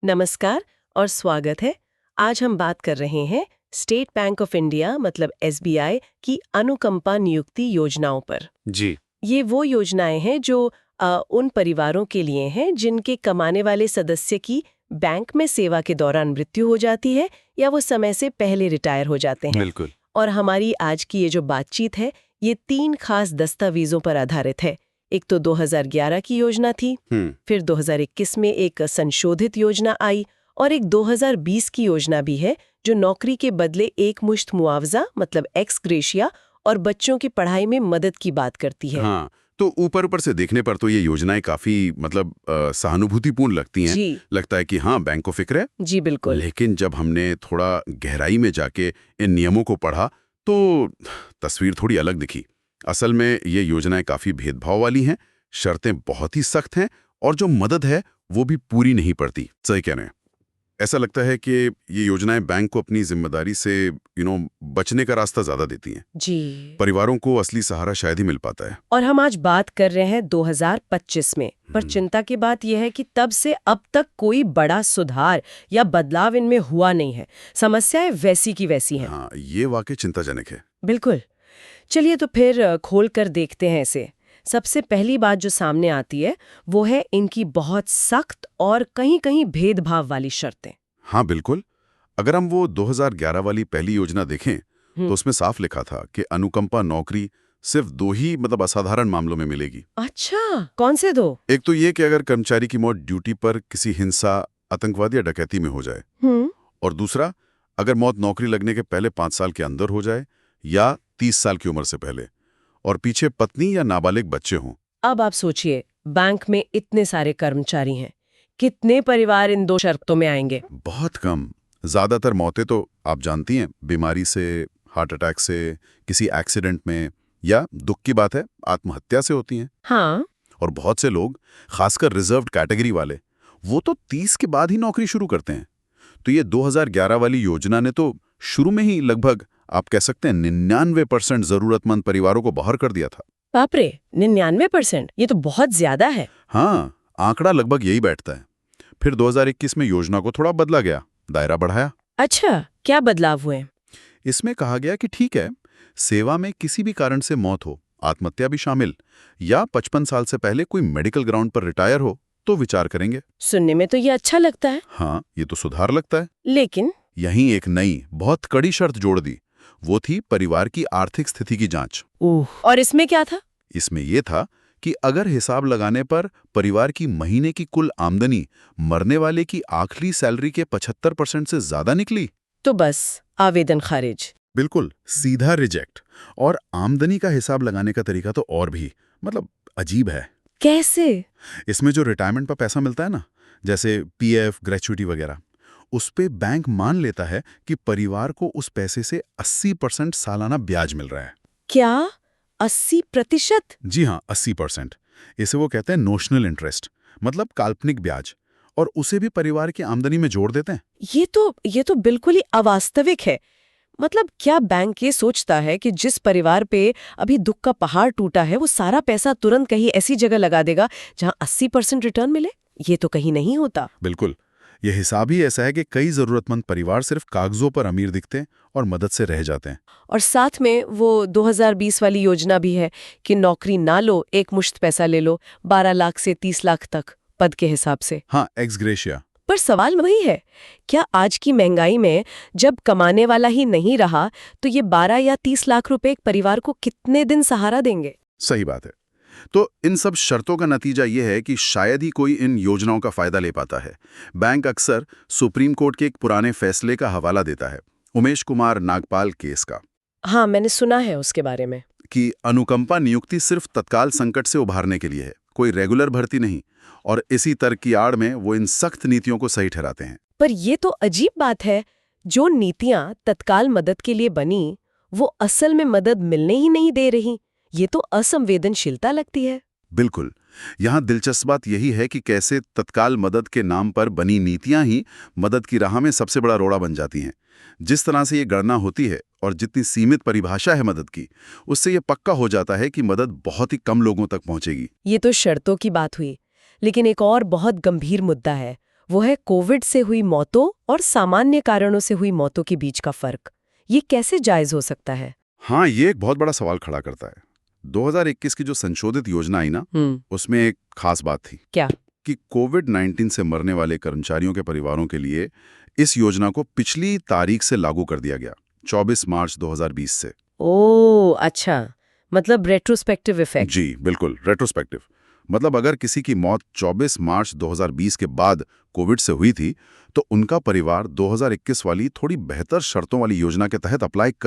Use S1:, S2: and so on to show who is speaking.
S1: नमस्कार और स्वागत है। आज हम बात कर रहे हैं स्टेट बैंक ऑफ इंडिया मतलब एसबीआई की अनुकंपा नियुक्ति योजनाओं पर।
S2: जी।
S1: ये वो योजनाएं हैं जो उन परिवारों के लिए हैं जिनके कमाने वाले सदस्य की बैंक में सेवा के दौरान मृत्यु हो जाती है या वो समय से पहले रिटायर हो जाते हैं।
S2: बिल्कुल।
S1: और हमारी आज की ये जो बातचीत है ये 3 खास दस्तावेजों पर आधारित है। एक तो 2011 की योजना थी, फिर 2021 में एक संशोधित योजना आई और एक 2020 की योजना भी है जो नौकरी के बदले एक मुश्त मुआवजा मतलब एक्स ग्रेशिया और बच्चों की पढ़ाई में मदद की बात करती है।
S2: हाँ, तो ऊपर ऊपर से देखने पर तो ये योजनाएं काफी सहानुभूतिपूर्ण लगती हैं।
S1: जी
S2: लगता है कि हाँ, बैंक को फिक्र है।
S1: जी बिल्कुल।
S2: लेकिन जब हमने थोड़ा गहराई में जाके इन नियमों को पढ़ा तो तस्वीर थोड़ी अलग दिखी। असल में ये योजनाएं काफी भेदभाव वाली हैं, शर्तें बहुत ही सख्त हैं और जो मदद है वो भी पूरी नहीं पड़ती। सही कह रहे हैं। ऐसा लगता है कि ये योजनाएं बैंक को अपनी जिम्मेदारी से बचने का रास्ता ज्यादा देती हैं।
S1: जी
S2: परिवारों को असली सहारा शायद ही मिल पाता है।
S1: और हम आज बात कर रहे हैं 2025 में, पर चिंता की बात यह है कि तब से अब तक कोई बड़ा सुधार या बदलाव इनमें हुआ नहीं है। समस्याएं वैसी की वैसी हैं।
S2: हाँ, ये वाकई चिंताजनक है।
S1: बिल्कुल। चलिए तो फिर खोल कर देखते हैं इसे। सबसे पहली बात जो सामने आती है वो है इनकी बहुत सख्त और कहीं-कहीं भेदभाव वाली शर्तें।
S2: हाँ बिल्कुल। अगर हम वो 2011 वाली पहली योजना देखें तो उसमें साफ लिखा था कि अनुकंपा नौकरी सिर्फ 2 ही असाधारण मामलों में मिलेगी।
S1: अच्छा, कौन से दो?
S2: एक तो ये कि अगर कर्मचारी की मौत ड्यूटी पर किसी हिंसा, आतंकवाद या डकैती में हो जाए, और दूसरा अगर मौत नौकरी लगने के पहले 5 साल के अंदर हो जाए या 30 साल की उम्र से पहले, और पीछे पत्नी या नाबालिग बच्चे हों।
S1: अब आप सोचिए, बैंक में इतने सारे कर्मचारी हैं, कितने परिवार इन 2 शर्तों में आएंगे?
S2: बहुत कम। ज्यादातर मौतें तो आप जानती हैं, बीमारी से, हार्ट अटैक से, किसी एक्सीडेंट में, या दुख की बात है आत्महत्या से होती हैं।
S1: हाँ।
S2: और बहुत से लोग, खासकर रिजर्व्ड कैटेगरी वाले, वो तो 30 के बाद ही नौकरी शुरू करते हैं। तो ये 2011 वाली योजना ने तो शुरू में ही लगभग आप कह सकते हैं 99% जरूरतमंद परिवारों को बाहर कर दिया था।
S1: बाप रे, 99%? ये तो बहुत ज्यादा है।
S2: हाँ, आंकड़ा लगभग यही बैठता है। फिर 2021 में योजना को थोड़ा बदला गया, दायरा बढ़ाया।
S1: अच्छा, क्या बदलाव हुए?
S2: इसमें कहा गया कि ठीक है, सेवा में किसी भी कारण से मौत हो, आत्महत्या भी शामिल, या 55 साल से पहले कोई मेडिकल ग्राउंड पर रिटायर हो तो विचार करेंगे।
S1: सुनने में तो ये अच्छा लगता है।
S2: हाँ, ये तो सुधार लगता है।
S1: लेकिन
S2: यहीं एक नई बहुत कड़ी शर्त जोड़ दी। वो थी परिवार की आर्थिक स्थिति की जांच।
S1: और इसमें क्या था?
S2: इसमें यह था कि अगर हिसाब लगाने पर परिवार की महीने की कुल आमदनी मरने वाले की आखिरी सैलरी के 75% से ज्यादा निकली
S1: तो बस आवेदन खारिज।
S2: बिल्कुल सीधा रिजेक्ट। और आमदनी का हिसाब लगाने का तरीका तो और भी अजीब है।
S1: कैसे?
S2: इसमें जो रिटायरमेंट पर पैसा मिलता है ना, जैसे पीएफ, ग्रेच्युटी वगैरह, उस पे बैंक मान लेता है कि परिवार को उस पैसे से 80% सालाना ब्याज मिल रहा है।
S1: क्या 80%?
S2: जी हाँ, 80%। इसे वो कहते हैं नोशनल इंटरेस्ट, मतलब काल्पनिक ब्याज, और उसे भी परिवार की आमदनी में जोड़ देते हैं।
S1: ये तो बिल्कुल ही अवास्तविक है। मतलब क्या बैंक ये सोचता है कि जिस परिवार पे अभी दुख का पहाड़ टूटा है वो सारा पैसा तुरंत कहीं ऐसी जगह लगा देगा जहां 80% रिटर्न मिले? ये तो कहीं नहीं होता।
S2: बिल्कुल। यह हिसाब ही ऐसा है कि कई जरूरतमंद परिवार सिर्फ कागजों पर अमीर दिखते हैं और मदद से रह जाते हैं।
S1: और साथ में वो 2020 वाली योजना भी है कि नौकरी ना लो, एक मुश्त पैसा ले लो, 12 लाख से 30 लाख तक पद के हिसाब से।
S2: हाँ, एक्स ग्रेशिया।
S1: पर सवाल वही है, क्या आज की महंगाई में जब कमाने वाला ही नहीं रहा तो ये 12 या 30 लाख रुपए एक परिवार को कितने दिन सहारा देंगे?
S2: सही बात है। तो इन सब शर्तों का नतीजा ये है कि शायद ही कोई इन योजनाओं का फायदा ले पाता है। बैंक अक्सर सुप्रीम कोर्ट के एक पुराने फैसले का हवाला देता है, उमेश कुमार नागपाल केस का।
S1: हाँ, मैंने सुना है उसके बारे में।
S2: कि अनुकंपा नियुक्ति सिर्फ तत्काल संकट से उभारने के लिए है, कोई रेगुलर भर्ती नहीं। और इसी तर्क की आड़ में वो इन सख्त नीतियों को सही ठहराते हैं।
S1: पर ये तो अजीब बात है, जो नीतियां तत्काल मदद के लिए बनी वो असल में मदद मिलने ही नहीं दे रही। ये तो असंवेदनशीलता लगती है।
S2: बिल्कुल। यहाँ दिलचस्प बात यही है कि कैसे तत्काल मदद के नाम पर बनी नीतियां ही मदद की राह में सबसे बड़ा रोड़ा बन जाती हैं। जिस तरह से ये गणना होती है और जितनी सीमित परिभाषा है मदद की, उससे ये पक्का हो जाता है कि मदद बहुत ही कम लोगों तक पहुंचेगी।
S1: ये तो शर्तों की बात हुई, लेकिन एक और बहुत गंभीर मुद्दा है, वो है कोविड से हुई मौतों और सामान्य कारणों से हुई मौतों के बीच का फर्क। ये कैसे जायज हो सकता है?
S2: हाँ, ये एक बहुत बड़ा सवाल खड़ा करता है। 2021 की जो संशोधित योजना आई ना, उसमें एक खास बात थी
S1: क्या?
S2: कि कोविड-19 से मरने वाले कर्मचारियों के परिवारों के लिए इस योजना को पिछली तारीख से लागू कर दिया गया, 24 मार्च 2020 से।
S1: ओह अच्छा, मतलब रेट्रोस्पेक्टिव इफेक्ट।
S2: जी, बिल्कुल, रेट्रोस्पेक्टिव। मतलब अगर किसी की मौत 24 मार्च 2020 के बाद कोविड से हुई थी, तो उनका परिवार 2021 वाली थोड़ी बेहतर शर्तों वाली योजना के तहत अप्लाई कर